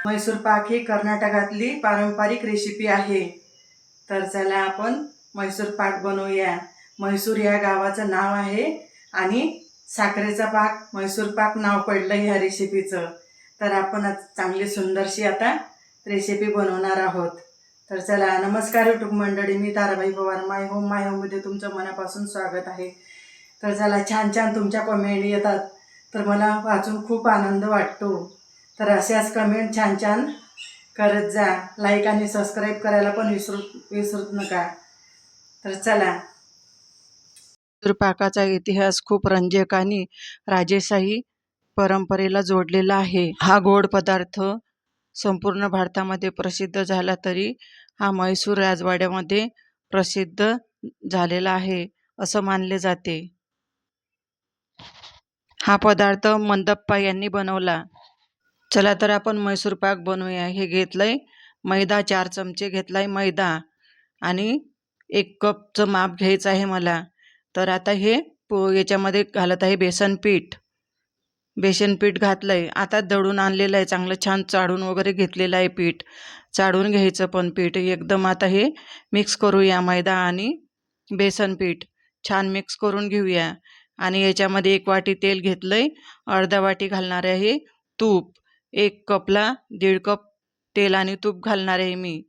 मैसूर पाक ही कर्नाटकातली पारंपरिक रेसिपी आहे। तर चला आपण मैसूर पाक बनवूया। मैसूर या गावाचं नाव आहे आणि साखरेचा पाक मैसूर पाक नाव पडलं ह्या रेसिपीचं। तर आपण आज चांगली सुंदरशी आता रेसिपी बनवणार आहोत। तर चला, नमस्कार यूट्यूब मंडळी, मी ताराबाई पवार, माय होम मध्ये तुमचं मनापासून स्वागत आहे। तर चला, छान छान तुमच्या कमेंट येतात तर मला वाचून खूप आनंद वाटतो। तर अशाच कमेंट छान छान करत जा। लाईक आणि सबस्क्राईब करायला पण विसरूच नका। तर चला, मैसूर पाकाचा इतिहास खूप रंजक आणि राजेशाही परंपरेला जोडलेला आहे। हा गोड पदार्थ संपूर्ण भारतामध्ये प्रसिद्ध झाला तरी हा मैसूर राजवाड्यामध्ये प्रसिद्ध झालेला आहे असं मानले जाते। हा पदार्थ मंदप्पा यांनी बनवला। चला तर आपण मैसूर पाक बनवूया। हे घेतलंय मैदा, 4 चमचे घेतलाय मैदा आणि 1 कपचं माप घ्यायचं आहे मला। तर आता हे याच्यामध्ये घालत आहे बेसन पीठ घातलंय। आता दळून आणलेलं आहे, चांगलं छान चाळून वगैरे घेतलेलं आहे पीठ। चाळून घ्यायचं पण पीठ एकदम। आता हे मिक्स करूया, मैदा आणि बेसन पीठ छान मिक्स करून घेऊया। आणि याच्यामध्ये 1 वाटी तेल घेतलंय, अर्धा वाटी घालणार आहे तूप। 1 कपला 1.5 कप तेल आणि तूप घालणार आहे मी।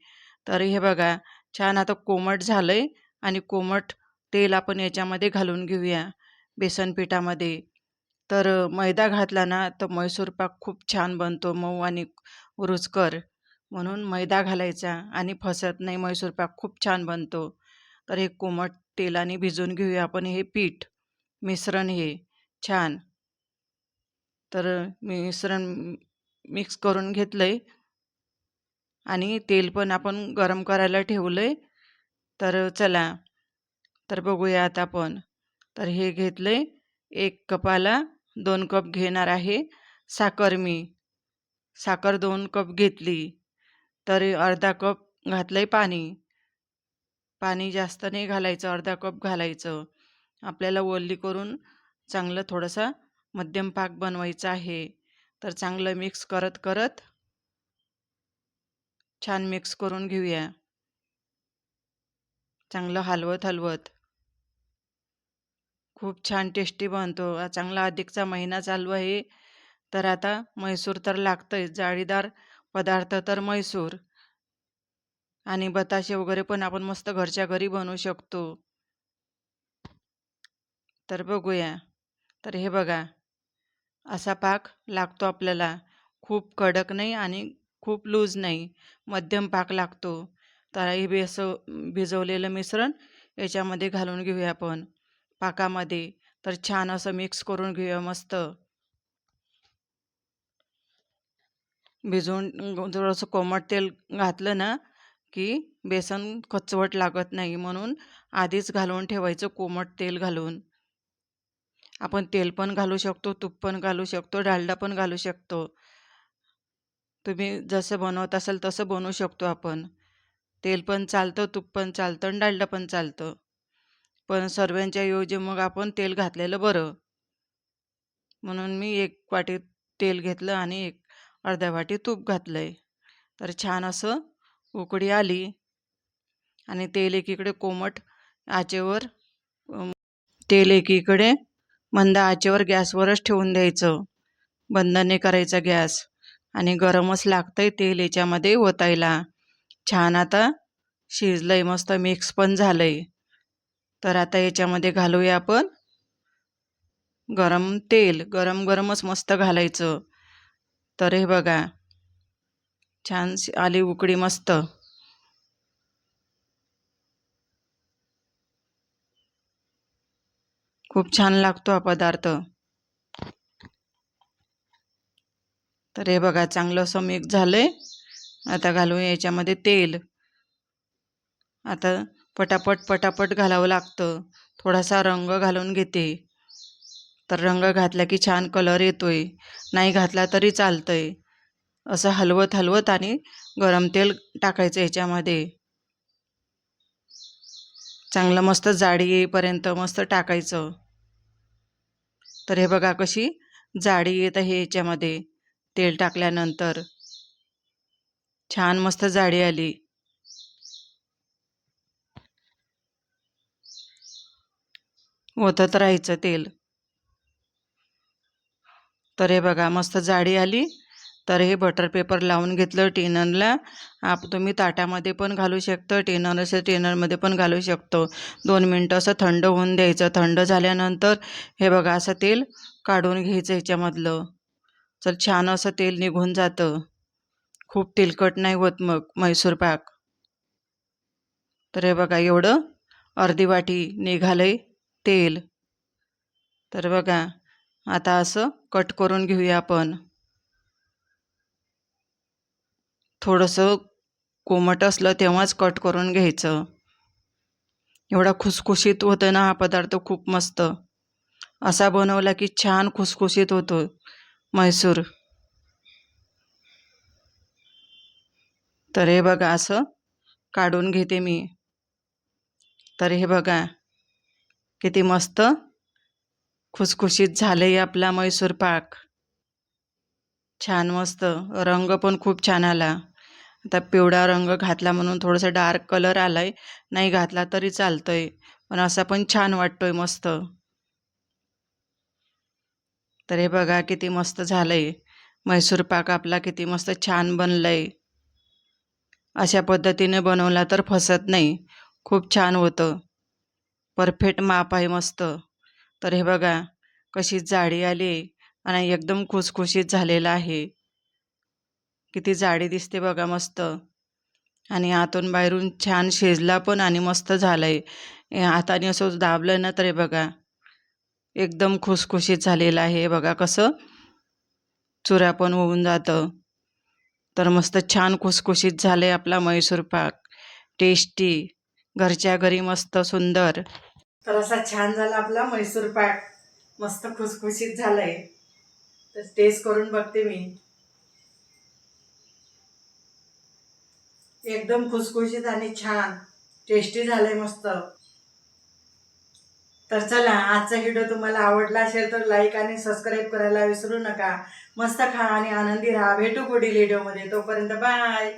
तर हे बघा, छान आता कोमट झालंय आणि कोमट तेल आपण याच्यामध्ये घालून घेऊया बेसन पिठामध्ये। तर मैदा घातला ना तर मैसूर पाक खूप छान बनतो, मऊ आणि रुचकर। म्हणून मैदा घालायचा आणि फसत नाही, मैसूर पाक खूप छान बनतो। तर हे कोमट तेलाने भिजवून घेऊया आपण हे पीठ मिश्रण हे छान। तर मिश्रण मिक्स करून घेतलंय आणि तेल पण आपण गरम करायला ठेवलंय। तर चला, तर बघूया आता आपण। तर हे घेतलंय 1 कपाला 2 कप घेणार आहे साखर। मी साखर 2 कप घेतली। तर अर्धा कप घातलंय पाणी जास्त नाही घालायचं, अर्धा कप घालायचं। आपल्याला ओली करून चांगलं थोडासा मध्यम पाक बनवायचा आहे। तर चांगलं मिक्स करत करत छान मिक्स करून घेऊया, चांगलं हलवत। खूप छान टेस्टी बनतो। चांगला अधिकचा महिना चालू आहे तर आता मैसूर तर लागतंय, जाळीदार पदार्थ तर मैसूर। आणि बताशे वगैरे पण आपण मस्त घरच्या घरी बनवू शकतो। तर बघूया। तर हे बघा, असा पाक लागतो आपल्याला, खूप कडक नाही आणि खूप लूज नाही, मध्यम पाक लागतो। तर हे भिजवलेलं मिश्रण याच्यामध्ये घालून घेऊया आपण पाकामध्ये। तर छान असं मिक्स करून घेऊया मस्त। भिजवून थोडंसं कोमट तेल घातलं ना की बेसन कचवट लागत नाही, म्हणून आधीच घालून ठेवायचं कोमट तेल घालून। आपण तेल पण घालू शकतो, तूप पण घालू शकतो, डालडा पण घालू शकतो। तुम्ही जसं बनवत असाल तसं बनवू शकतो आपण। तेल पण चालतं, तूप पण चालतं आणि डालडा पण चालतं। पण सर्वांच्या ऐवजी मग आपण तेल घातलेलं बरं, म्हणून मी 1 वाटी तेल घेतलं आणि अर्धा वाटी तूप घातलंय। तर छान असं उकळी आली आणि तेल एकीकडे कोमट आचेवर तेल एकीकडे मंद आचेवर गॅसवरच ठेवून द्यायचं, बंद नाही करायचा गॅस। आणि गरमच लागतंय तेल याच्यामध्ये ओतायला। छान आता शिजलंय, मस्त मिक्स पण झालंय। तर आता याच्यामध्ये घालूया आपण गरम तेल, गरमच मस्त घालायचं। तर हे बघा, छान आली उकळी मस्त। खूप छान लागतो हा पदार्थ। तर हे बघा, चांगलं असं मिक्स झालंय। आता घालूया याच्यामध्ये तेल। आता पटापट घालावं लागतं। थोडासा रंग घालून घेते। तर रंग घातला की छान कलर येतोय, नाही घातला तरी चालतंय। असं हलवत आणि गरम तेल टाकायचं याच्यामध्ये, चांगलं मस्त जाडी येईपर्यंत मस्त टाकायचं। तर हे बघा कशी जाडी येत आहे याच्यामध्ये तेल टाकल्यानंतर। छान मस्त जाडी आली. ओतत राहायचं तेल. तर हे बघा मस्त जाडी आली. तर हे बटर पेपर लावून घेतलं टिनरला. तुम्ही ताटामध्ये पण घालू शकता, टिनर असेल टिनरमध्ये पण घालू शकतो. 2 मिनटं असं थंड होऊन द्यायचं. थंड झाल्यानंतर हे बघा असं तेल काढून घ्यायचं ह्याच्यामधलं. चल छान असं तेल निघून जातं. खूप तेलकट नाही होत मग म्हैसूर पाक. तर हे बघा एवढं अर्धी वाटी निघालंय तेल. तर बघा आता असं कट करून घेऊया आपण. थोडंसं कोमट असलं तेव्हाच कट करून घ्यायचं. एवढा खुसखुशीत होतं ना हा पदार्थ, खूप मस्त. असा बनवला की छान खुसखुशीत होतो म्हैसूर. तर हे बघा असं काढून घेते मी. तर हे बघा किती मस्त खुसखुशीत झालंय आपला म्हैसूर पाक. छान मस्त रंग पण खूप छान आला. आता पिवळा रंग घातला म्हणून थोडासा डार्क कलर आलाय. नाही घातला तरी चालतंय, पण असा पण छान वाटतोय मस्त. तर हे बघा किती मस्त झालंय म्हैसूर पाक आपला, किती मस्त छान बनलंय. अशा पद्धतीने बनवला तर फसत नाही, खूप छान होतं. परफेक्ट माप आहे मस्त. तर हे बघा कशी जाडी आली आणि एकदम खुसखुशीत झालेला आहे. किती जाडी दिसते बघा मस्त. आणि आतून बाहेरून छान शिजला पण आणि मस्त झालंय. हाताने असं दाबलं ना तर हे बघा एकदम खुसखुशीत झालेलं आहे. बघा कसं चुरा पण होऊन जातं. तर मस्त छान खुसखुशीत झालंय आपला म्हैसूर पाक. टेस्टी, घरच्या घरी मस्त सुंदर. तर असा छान झाला आपला म्हैसूर पाक, मस्त खुसखुशीत झालंय. तर टेस्ट करून बघते मी. एकदम खुसखुशीत आणि छान टेस्टी झालंय मस्त. तर चला आजचा व्हिडिओ तुम्हाला आवडला असेल तर लाईक आणि सबस्क्राईब करायला विसरू नका. मस्त खा आणि आनंदी राहा. भेटू पुढील व्हिडिओमध्ये. तोपर्यंत बाय.